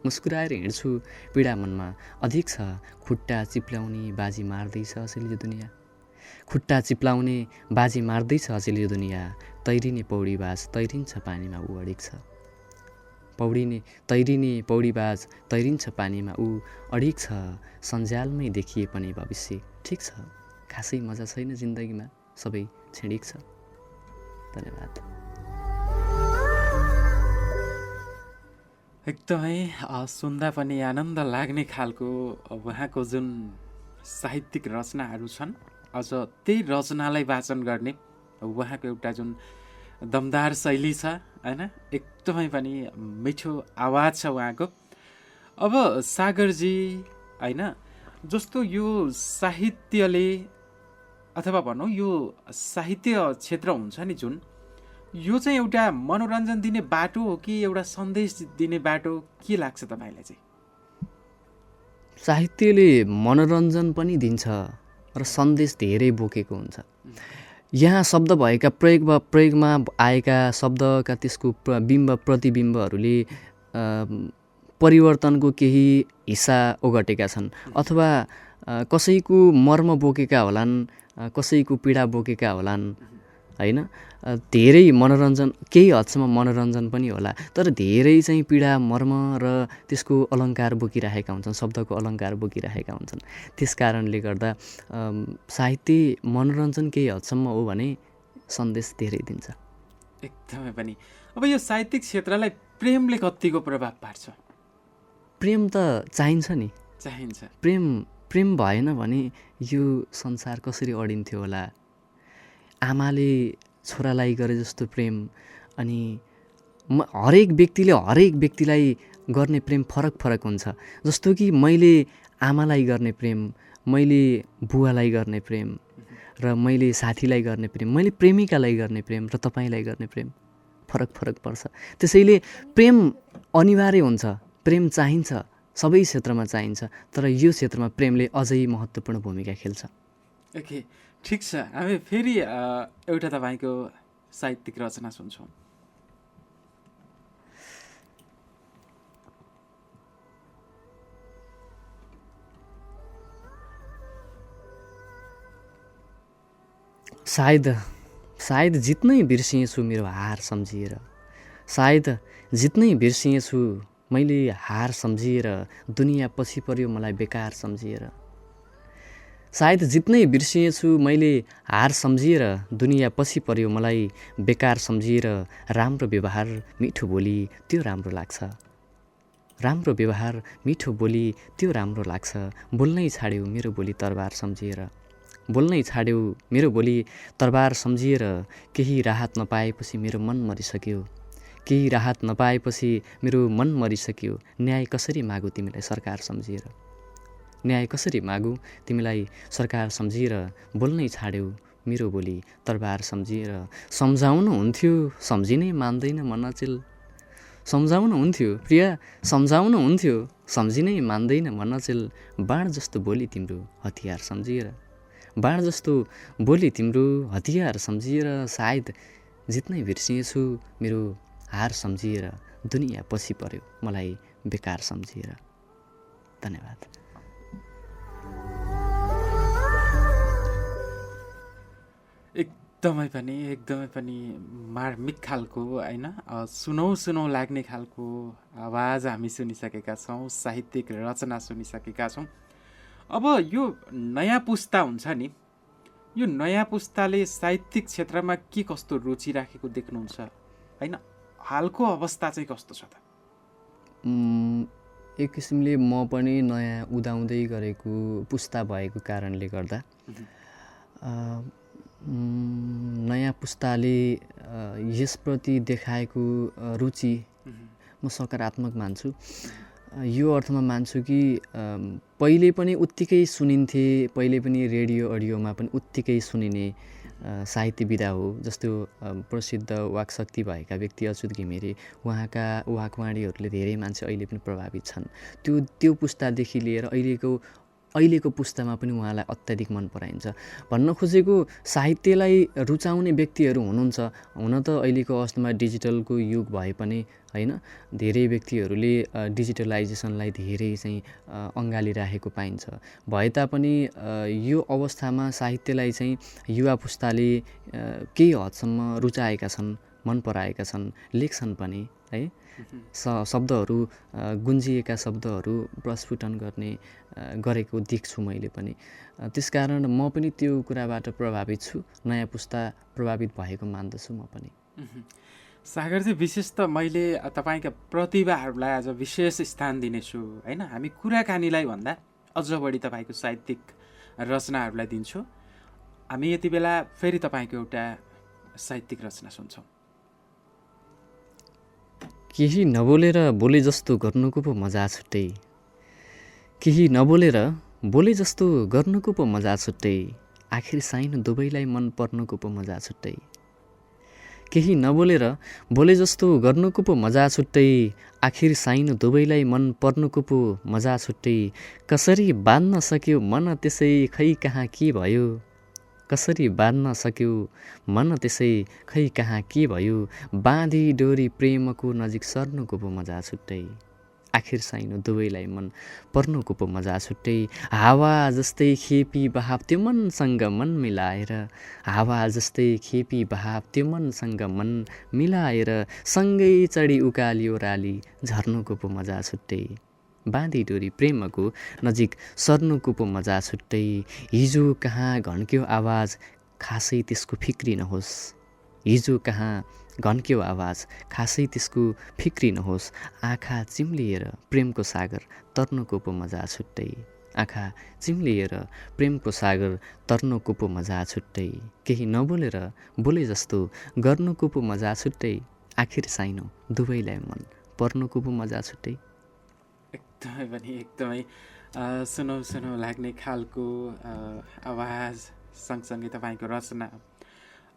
B: मुस्कुराएर हिँड्छु पीडा मनमा अधिक छ। खुट्टा चिप्ल्याउने बाजी मार्दैछ अचेल यो दुनियाँ, खुट्टा चिप्लाउने बाजी मार्दैछ अचेल यो दुनियाँ। तैरिने पौडीबाज तैरिन्छ पानीमा ऊ अडिक छ, तैरिने पौडीबाज तैरिन्छ पानीमा ऊ अडिक छ। सन्ज्यालमै देखिए पनि भविष्य ठिक छ, खासै मजा छैन जिन्दगीमा सबै छिडिक छ। धन्यवाद।
C: एकदमै सुन्दा पनि आनन्द लाग्ने खालको उहाँको जुन साहित्यिक रचनाहरू छन्, अझ त्यही रचनालाई वाचन गर्ने उहाँको एउटा जुन दमदार शैली छ होइन, एकदमै पनि मिठो आवाज छ उहाँको। अब सागरजी होइन, जस्तो यो साहित्यले अथवा भनौँ यो साहित्य क्षेत्र हुन्छ नि जुन, यो चाहिँ एउटा मनोरञ्जन दिने बाटो हो कि एउटा सन्देश दिने बाटो, के लाग्छ तपाईँलाई चाहिँ?
B: साहित्यले मनोरञ्जन पनि दिन्छ र सन्देश धेरै बोकेको हुन्छ। यहाँ शब्द भएका प्रयोगमा आएका शब्दका त्यसको बिम्ब प्रतिबिम्बहरूले परिवर्तनको केही हिस्सा ओगटेका छन्, अथवा कसैको मर्म बोकेका होलान्, कसैको पीडा बोकेका होलान् होइन। धेरै मनोरञ्जन, केही हदसम्म मनोरञ्जन पनि होला, तर धेरै चाहिँ पीडा मर्म र त्यसको अलङ्कार बोकिरहेका हुन्छन्, शब्दको अलङ्कार बोकिरहेका हुन्छन्। त्यस कारणले गर्दा साहित्य मनोरञ्जन केही हदसम्म हो भने सन्देश धेरै दिन्छ।
C: एकदमै पनि। अब यो साहित्यिक क्षेत्रलाई प्रेमले कतिको प्रभाव पार्छ?
B: प्रेम त चाहिन्छ नि,
C: चाहिन्छ।
B: प्रेम भएन भने यो संसार कसरी अडिन्थ्यो होला। आमाले छोरालाई गरे जस्तो प्रेम, अनि हरेक व्यक्तिलाई गर्ने प्रेम फरक हुन्छ। जस्तो कि मैले आमालाई गर्ने प्रेम, मैले बुवालाई गर्ने प्रेम, र मैले साथीलाई गर्ने प्रेम, मैले प्रेमिकालाई गर्ने प्रेम र तपाईँलाई गर्ने प्रेम फरक पर्छ। त्यसैले प्रेम अनिवार्य हुन्छ, प्रेम चाहिन्छ, सबै क्षेत्रमा चाहिन्छ, तर यो क्षेत्रमा प्रेमले अझै महत्त्वपूर्ण भूमिका खेल्छ।
C: ओके, ठिक छ। हामी फेरि एउटा तपाईँको साहित्यिक रचना सुन्छौँ।
B: सायद जित्नै बिर्सिएछु मेरो हार सम्झिएर, सायद जित्नै बिर्सिएछु मैले हार सम्झिएर, दुनियाँ पछि पर्यो मलाई बेकार सम्झिएर। सायद जित्नै बिर्सिएछु मैले हार सम्झिएर, दुनियाँ पछि पर्यो मलाई बेकार सम्झिएर। राम्रो व्यवहार मिठो बोली त्यो राम्रो लाग्छ, राम्रो व्यवहार मिठो बोली त्यो राम्रो लाग्छ। बोल्नै छाड्यो मेरो बोली तरबार सम्झिएर, बोल्नै छाड्यो मेरो बोली तरबार सम्झिएर। केही राहत नपाएपछि मेरो मन मरिसक्यो, केही राहत नपाएपछि मेरो मन मरिसक्यो। न्याय कसरी मागु तिमीलाई सरकार सम्झिएर, न्याय कसरी मागु तिमीलाई सरकार सम्झिएर। बोल्नै छाड्यो मेरो बोली तरबार सम्झिएर। सम्झाउनु हुन्थ्यो सम्झिनै मान्दैन मन अचेल, सम्झाउनु हुन्थ्यो प्रिया सम्झाउनु हुन्थ्यो सम्झिनै मान्दैन मन अचेल। बाण जस्तो बोली तिम्रो हतियार सम्झिएर, बाण जस्तो बोली तिम्रो हतियार सम्झिएर। सायद जित्नै बिर्सिएछु मेरो हार सम्झिएर, दुनियाँ पछि पर्यो मलाई बेकार सम्झिएर। धन्यवाद।
C: एकदमै पनि मार्मिक खालको होइन, सुनौ लाग्ने खालको आवाज हामी सुनिसकेका छौँ, साहित्यिक रचना सुनिसकेका छौँ। अब यो नयाँ पुस्ता हुन्छ नि, यो नयाँ पुस्ताले साहित्यिक क्षेत्रमा के कस्तो रुचि राखेको देख्नुहुन्छ होइन? हालको अवस्था चाहिँ कस्तो छ त?
B: एक किसिमले म पनि नयाँ उदाउँदै गरेको पुस्ता भएको कारणले गर्दा नयाँ पुस्ताले यसप्रति देखाएको रुचि म सकारात्मक मान्छु। यो अर्थमा मान्छु कि पहिले पनि उत्तिकै सुनिन्थे, पहिले पनि रेडियो अडियोमा पनि उत्तिकै सुनिने साहित्य विधा हो। जस्तो प्रसिद्ध वाक्शक्ति भएका व्यक्ति अच्युत घिमिरे, उहाँका वाकवाणीहरूले धेरै मान्छे अहिले पनि प्रभावित छन्। त्यो पुस्तादेखि लिएर अहिलेको अहिलेको पुस्तामा पनि उहाँलाई अत्याधिक मन पराइन्छ। भन्न खोजेको साहित्यलाई रुचाउने व्यक्तिहरू हुनुहुन्छ। हुन त अहिलेको अवस्थामा डिजिटलको युग भए पनि होइन, धेरै व्यक्तिहरूले डिजिटलाइजेसनलाई धेरै चाहिँ अँगालिराखेको पाइन्छ। भए तापनि यो अवस्थामा साहित्यलाई चाहिँ युवा पुस्ताले केही हदसम्म रुचाएका छन्, मन पराएका छन्, लेख्छन् पनि है। शब्दहरू गुन्जिएका शब्दहरू प्रस्फुटन गरेको देख्छु मैले पनि। त्यसकारण म पनि त्यो कुराबाट प्रभावित छु, नयाँ पुस्ता प्रभावित भएको मान्दछु म पनि।
C: सागरजी, विशेष त मैले तपाईँका प्रतिभाहरूलाई आज विशेष स्थान दिनेछु होइन। हामी कुराकानीलाई भन्दा अझ बढी तपाईँको साहित्यिक रचनाहरूलाई दिन्छौँ। हामी यति बेला फेरि तपाईँको एउटा साहित्यिक रचना सुन्छौँ।
B: केही नबोलेर बोले जस्तो गर्नुको पो मजा छुट्टै, केही नबोलेर बोले जस्तो गर्नुको पो मजा छुट्टै, आखिर साइनो दुवैलाई मन पर्नुको पो मजा छुट्टै। केही नबोलेर बोले जस्तो गर्नुको पो मजा छुट्टै, आखिर साइनो दुवैलाई मन पर्नुको पो मजा छुट्टै। कसरी बाँध्न सक्यो मन त्यसै खै कहाँ के भयो, कसरी बाँध्न सक्यो मन त्यसै खै कहाँ के भयो, बाँधी डोरी प्रेमको नजिक सर्नुको पो मजा छुट्टै, आखिर साइनो दुवैलाई मन पर्नुको पो मजा छुट्टै। हावा जस्तै खेपी बहाव त्यो मनसँग मन मिलाएर, हावा जस्तै खेपी बहाव त्यो मनसँग मन मिलाएर, सँगै चढी उकालियो राली झर्नुको पो मजा छुट्टै, बाँधी डोरी प्रेमको नजिक सर्नुको पो मजा छुट्टै। हिजो कहाँ घन्क्यो आवाज खासै त्यसको फिक्री नहोस्, हिजो कहाँ घन्क्यो आवाज खासै त्यसको फिक्री नहोस्, आँखा चिम्लिएर प्रेमको सागर तर्नुको पो मजा छुट्टै, आँखा चिम्लिएर प्रेमको सागर तर्नुको पो मजा छुट्टै। केही नबोलेर बोले जस्तो गर्नुको पो मजा छुट्टै, आखिर साइनो दुवैलाई मन पर्नुको पो मजा छुट्टै।
C: एकदमै पनि एकदमै सुनौ सुनौ लाग्ने खालको आवाज सँगसँगै तपाईँको रचना।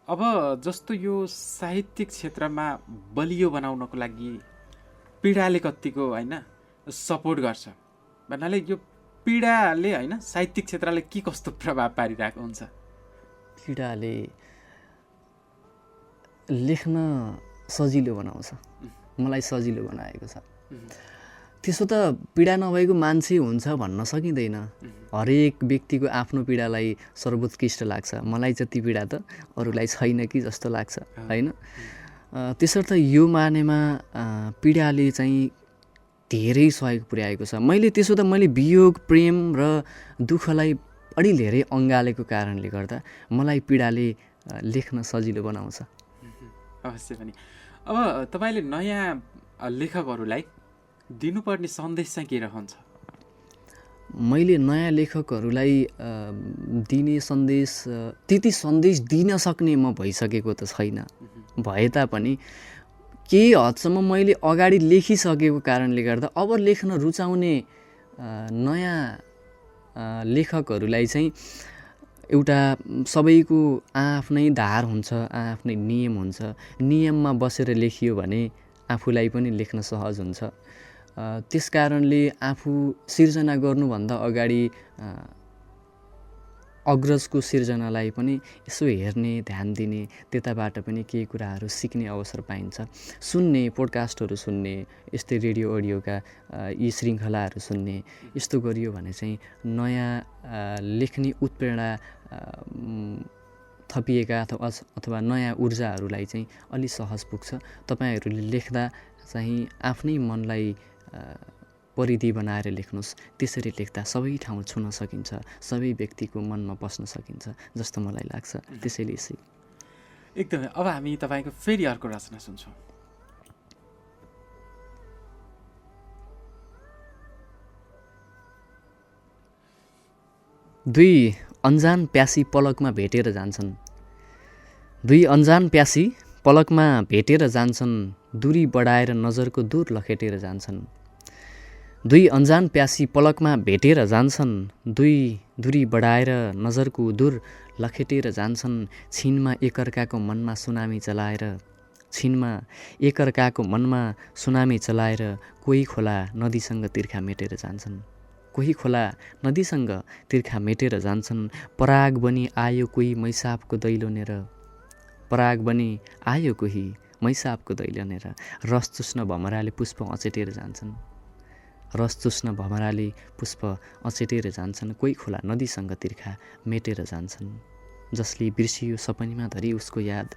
C: अब जस्तो यो साहित्यिक क्षेत्रमा बलियो बनाउनको लागि पीडाले कत्तिको होइन सपोर्ट गर्छ भन्नाले यो पीडाले होइन साहित्यिक क्षेत्रलाई के कस्तो प्रभाव पारिरहेको हुन्छ?
B: पीडाले लेख्न सजिलो बनाउँछ, मलाई सजिलो बनाएको छ। त्यसो त पीडा नभएको मान्छे हुन्छ भन्न सकिँदैन। हरेक व्यक्तिको आफ्नो पीडालाई सर्वोत्कृष्ट लाग्छ। मलाई जति पीडा त अरूलाई छैन कि जस्तो लाग्छ होइन। त्यसर्थ यो मानेमा पीडाले चाहिँ धेरै सहयोग पुर्याएको छ। त्यसो त मैले वियोग प्रेम र दुःखलाई अलि धेरै अँगालेको कारणले गर्दा मलाई पीडाले लेख्न सजिलो बनाउँछ।
C: अवश्य पनि। अब तपाईँले नयाँ लेखकहरूलाई दिनुपर्ने सन्देश चाहिँ के रहन्छ?
B: मैले नयाँ लेखकहरूलाई दिने सन्देश त्यति सन्देश दिन सक्ने म भइसकेको त छैन। भए तापनि केही हदसम्म मैले अगाडि लेखिसकेको कारणले गर्दा अब लेख्न रुचाउने नयाँ लेखकहरूलाई चाहिँ एउटा सबैको आफ्नै धार हुन्छ, आफ्नै नियम हुन्छ। नियममा बसेर लेखियो भने आफूलाई पनि लेख्न सहज हुन्छ। त्यस कारणले आफू सिर्जना गर्नुभन्दा अगाडि अग्रजको सिर्जनालाई पनि यसो हेर्ने, ध्यान दिने, त्यताबाट पनि केही कुराहरू सिक्ने अवसर पाइन्छ। सुन्ने, पोडकास्टहरू सुन्ने, यस्तै रेडियो अडियोका यी श्रृङ्खलाहरू सुन्ने, यस्तो गरियो भने चाहिँ नयाँ लेख्ने उत्प्रेरणा थपिएका अथवा नयाँ ऊर्जाहरूलाई चाहिँ अलि सहज पुग्छ। तपाईँहरूले लेख्दा चाहिँ आफ्नै मनलाई परिधि बनाएर लेख्नुहोस्। त्यसरी लेख्दा सबै ठाउँ छुन सकिन्छ, सबै व्यक्तिको मनमा बस्न सकिन्छ जस्तो मलाई लाग्छ। त्यसैले
C: एकदमै। अब हामी तपाईँको फेरि अर्को रचना सुन्छौँ।
B: दुई अन्जान प्यासी पलकमा भेटेर जान्छन्, दुई अन्जान प्यासी पलकमा भेटेर जान्छन्, दूरी बढाएर नजरको दूर लखेटेर जान्छन्। दुई अन्जान प्यासी पलकमा भेटेर जान्छन्, दूरी बढाएर नजरको दूर लखेटेर जान्छन्। छिनमा एकअर्काको मनमा सुनामी चलाएर, छिनमा एकअर्काको मनमा सुनामी चलाएर कोही खोला नदीसँग तिर्खा मेटेर जान्छन्, कोही खोला नदीसँग तिर्खा मेटेर जान्छन्। पराग बनी आयो कोही मैसापको दैलोनेर, पराग बनी आयो कोही मैसापको दैलोनेर, रस चुस्न भमराले पुष्प अचेटेर जान्छन्, रस चुस्न भमराले पुष्प अचेटेर जान्छन्। कोही खोला नदीसँग तिर्खा मेटेर जान्छन्। जसले बिर्सियो सपनीमा धरी उसको याद,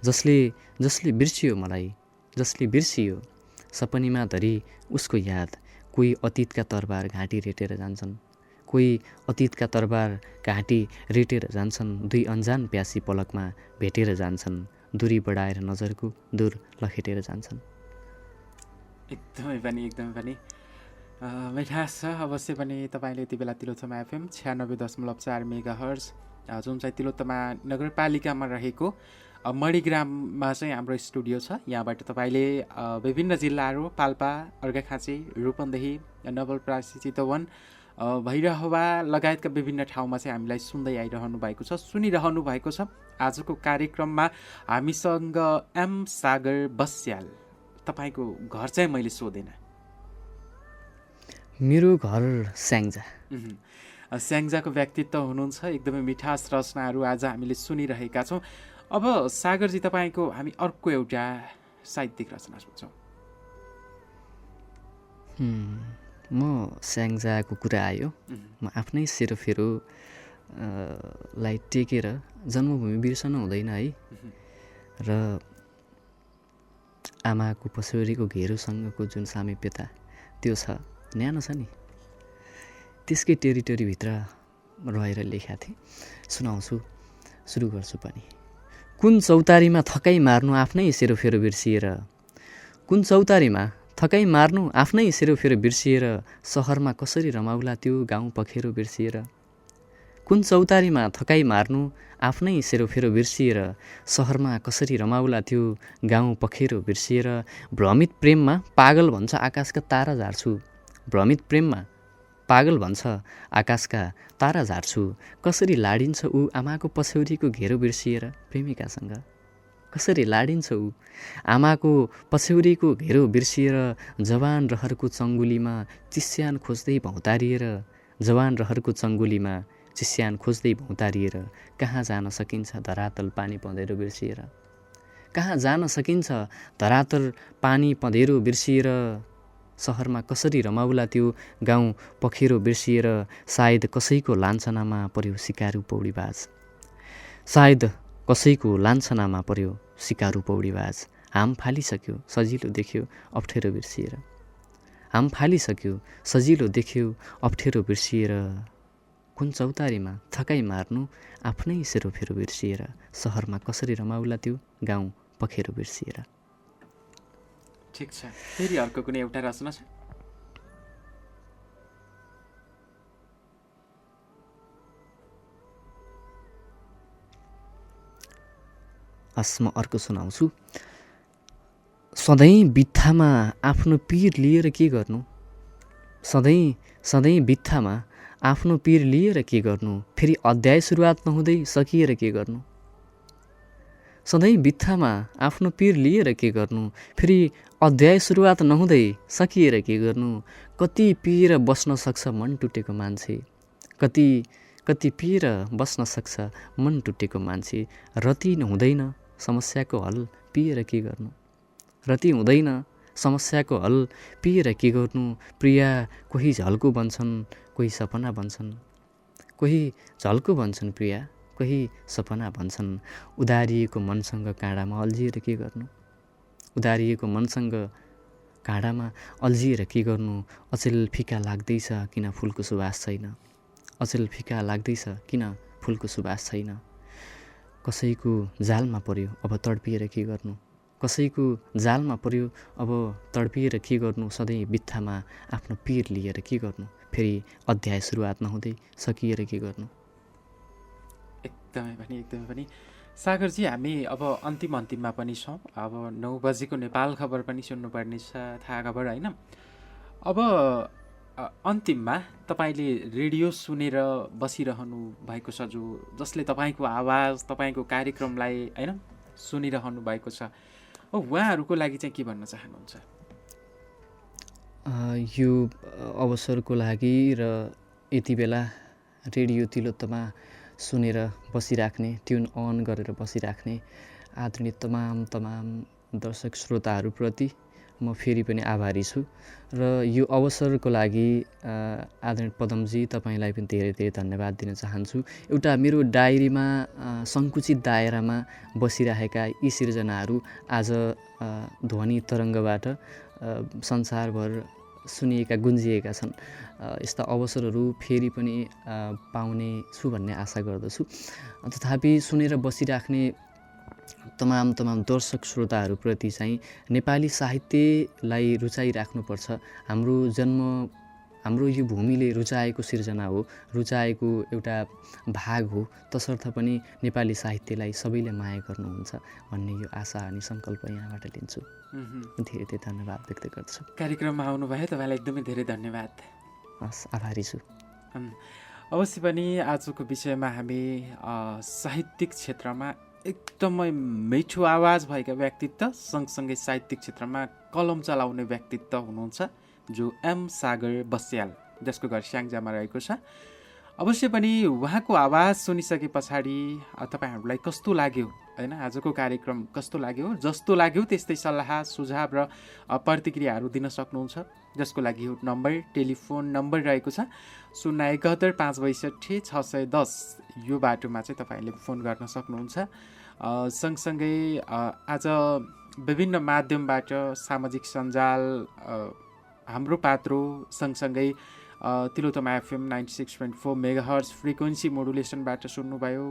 B: जसले बिर्सियो मलाई, जसले बिर्सियो सपनीमा धरी उसको याद। कोही अतीतका तरबार घाँटी रेटेर जान्छन्, कोही अतीतका तरबार घाँटी रेटेर जान्छन्। दुई अनजान प्यासी पलकमा भेटेर जान्छन्, दूरी बढाएर नजरको दूर लखेटेर जान्छन्।
C: एकदमै पनि मिठास छ। अवश्य पनि तपाईँले यति बेला तिलोत्तमा एफएम 96.4 मेगाहर्ज जुन चाहिँ तिलोत्तमा नगरपालिकामा रहेको मणिग्राममा चाहिँ हाम्रो स्टुडियो छ। यहाँबाट तपाईँले विभिन्न जिल्लाहरू पाल्पा, अर्घाखाँची, रूपन्देही, नवलपरासी, चितवन, भैरहवा लगायतका विभिन्न ठाउँमा चाहिँ हामीलाई सुन्दै आइरहनु भएको छ, सुनिरहनु भएको छ। आजको कार्यक्रममा हामीसँग एम सागर बस्याल। तपाईँको घर चाहिँ मैले सोधेन।
B: मेरो घर स्याङ्जा।
C: स्याङ्जाको व्यक्तित्व हुनुहुन्छ, एकदमै मिठास रचनाहरू आज हामीले सुनिरहेका छौँ। अब सागरजी तपाईँको हामी अर्को एउटा साहित्यिक रचना सुन्छौँ।
B: म स्याङ्जाको कुरा आयो, म आफ्नै सेरोफेरो लाई टेकेर जन्मभूमि बिर्सन हुँदैन है, र आमाको पसौरीको घेरोसँगको जुन सामिप्यता त्यो छ, न्यानो छ नि, त्यसकै टेरिटोरीभित्र रहेर लेखेका थिएँ। सुनाउँछु, सुरु गर्छु पनि। कुन चौतारीमा थकाइ मार्नु आफ्नै सेरोफेरो बिर्सिएर, कुन चौतारीमा थकाइ मार्नु आफ्नै सेरोफेरो बिर्सिएर, सहरमा कसरी रमाउला त्यो गाउँ पखेरो बिर्सिएर। कुन चौतारीमा थकाइ मार्नु आफ्नै सेरोफेरो बिर्सिएर, सहरमा कसरी रमाउला त्यो गाउँ पखेरो बिर्सिएर। भ्रमित प्रेममा पागल भन्छ आकाशका तारा झार्छु, भ्रमित प्रेममा पागल भन्छ आकाशका तारा झार्छु। कसरी लाडिन्छ ऊ आमाको पछौरीको घेरो बिर्सिएर, प्रेमिकासँग कसरी लाडिन्छ ऊ आमाको पछौरीको घेरो बिर्सिएर। जवान रहरको चङ्गुलीमा चिस्यान खोज्दै भौतारिएर, जवान रहरको चङ्गुलीमा चिस्यान खोज्दै भौतारिएर। कहाँ जान सकिन्छ धरातल पानी पँधेरो बिर्सिएर, कहाँ जान सकिन्छ धरातल पानी पँधेरो बिर्सिएर। सहरमा कसरी रमाउला त्यो गाउँ पखेरो बिर्सिएर। सायद कसैको लान्छनामा पर्यो सिकारु पौडीबाज, सायद कसैको लान्छनामा पर्यो सिकारु पौडीबाज। हाम फालिसक्यो सजिलो देख्यो अप्ठ्यारो बिर्सिएर, हाम फालिसक्यो सजिलो देख्यो अप्ठ्यारो बिर्सिएर। कुन चौतारीमा थकाइ मार्नु आफ्नै सेरोफेरो बिर्सिएर, सहरमा कसरी रमाउला त्यो गाउँ पखेरो बिर्सिएर।
C: ठिक छ, फेरि अर्को कुनै एउटा रचना छ?
B: हस्, म अर्को सुनाउँछु। सधैँ बित्थामा आफ्नो पीर लिएर के गर्नु, सधैँ बित्थामा आफ्नो पीर लिएर के गर्नु। फेरि अध्याय सुरुवात नहुँदै सकिएर के गर्नु, सधैँ बित्थामा आफ्नो पीर लिएर के गर्नु। फेरि अध्याय सुरुवात नहुँदै सकिएर के गर्नु। कति पिएर बस्न सक्छ मन टुटेको मान्छे, कति पिएर बस्न सक्छ मन टुटेको मान्छे। रति हुँदैन समस्याको हल पिएर के गर्नु, रति हुँदैन समस्याको हल पिएर के गर्नु। प्रिया कोही झल्को बन्छन् कोही सपना बन्छन्, कोही झल्को बन्छन् प्रिया कोही सपना भन्छन्। उदारिएको मनसँग काँडामा अल्झिएर के गर्नु, उदारिएको मनसँग काँडामा अल्झिएर के गर्नु। अचेल फिका लाग्दैछ किन फुलको सुवास छैन, अचेल फिका लाग्दैछ किन फुलको सुवास छैन। कसैको जालमा पर्यो अब तडपिएर के गर्नु, कसैको जालमा पर्यो अब तडपिएर के गर्नु। सधैँ बित्थामा आफ्नो पीर लिएर के गर्नु। फेरि अध्याय सुरुवात नहुँदै सकिएर के गर्नु।
C: एकदमै पनि सागरजी, हामी अब अन्तिममा पनि छौँ। अब 9 बजेको नेपाल खबर पनि सुन्नुपर्ने छ, थाहा खबर होइन। अब अन्तिममा तपाईँले रेडियो सुनेर बसिरहनु भएको छ, जसले तपाईँको आवाज तपाईँको कार्यक्रमलाई होइन सुनिरहनु भएको छ, उहाँहरूको लागि चाहिँ के भन्न चाहनुहुन्छ?
B: यो अवसरको लागि र यति बेला रेडियो तिलोत्तमा सुनेर बसिराख्ने, ट्युन अन गरेर बसिराख्ने आदरणीय तमाम दर्शक श्रोताहरूप्रति म फेरि पनि आभारी छु र यो अवसरको लागि आदरणीय पदमजी तपाईँलाई पनि धेरै धेरै धन्यवाद दिन चाहन्छु। एउटा मेरो डायरीमा सङ्कुचित दायरामा बसिरहेका यी सिर्जनाहरू आज ध्वनि तरङ्गबाट संसारभर सुनिएका गुन्जिएका छन्। यस्ता अवसरहरू फेरि पनि पाउने छु भन्ने आशा गर्दछु। तथापि सुनेर बसिराख्ने तमाम दर्शक श्रोताहरूप्रति चाहिँ नेपाली साहित्यलाई रुचाइराख्नुपर्छ। हाम्रो यो भूमिले रुचाएको सिर्जना हो, रुचाएको एउटा भाग हो, तसर्थ पनि नेपाली साहित्यलाई सबैले माया गर्नुहुन्छ भन्ने यो आशा अनि सङ्कल्प यहाँबाट लिन्छु। धेरै धेरै धन्यवाद व्यक्त गर्छु।
C: कार्यक्रममा आउनुभयो, तपाईँलाई एकदमै धेरै धन्यवाद।
B: हस्, आभारी छु।
C: अवश्य पनि आजको विषयमा हामी साहित्यिक क्षेत्रमा एकदमै मिठो आवाज भएका व्यक्तित्व सँगसँगै साहित्यिक क्षेत्रमा कलम चलाउने व्यक्तित्व हुनुहुन्छ जो एम सागर बस्याल, जसको घर स्याङ्जामा रहेको छ। अवश्य पनि उहाँको आवाज सुनिसके पछाडि तपाईँहरूलाई कस्तो लाग्यो, होइन, आजको कार्यक्रम कस्तो लाग्यो, जस्तो लाग्यो त्यस्तै सल्लाह सुझाव र प्रतिक्रियाहरू दिन सक्नुहुन्छ, जसको लागि यो टेलिफोन नम्बर रहेको छ 071 562 610। यो बाटोमा चाहिँ तपाईँले फोन गर्न सक्नुहुन्छ। सँगसँगै आज विभिन्न माध्यमबाट सामाजिक सञ्जाल हाम्रो पात्रो सँगसँगै तिलोत्तमा एफएम 96.4 मेगाहर्ज फ्रिक्वेन्सी मोडुलेसनबाट सुन्नुभयो।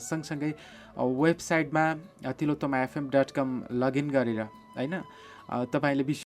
C: सँगसँगै वेबसाइटमा tilottamaFM.com लगइन गरेर, होइन, तपाईँले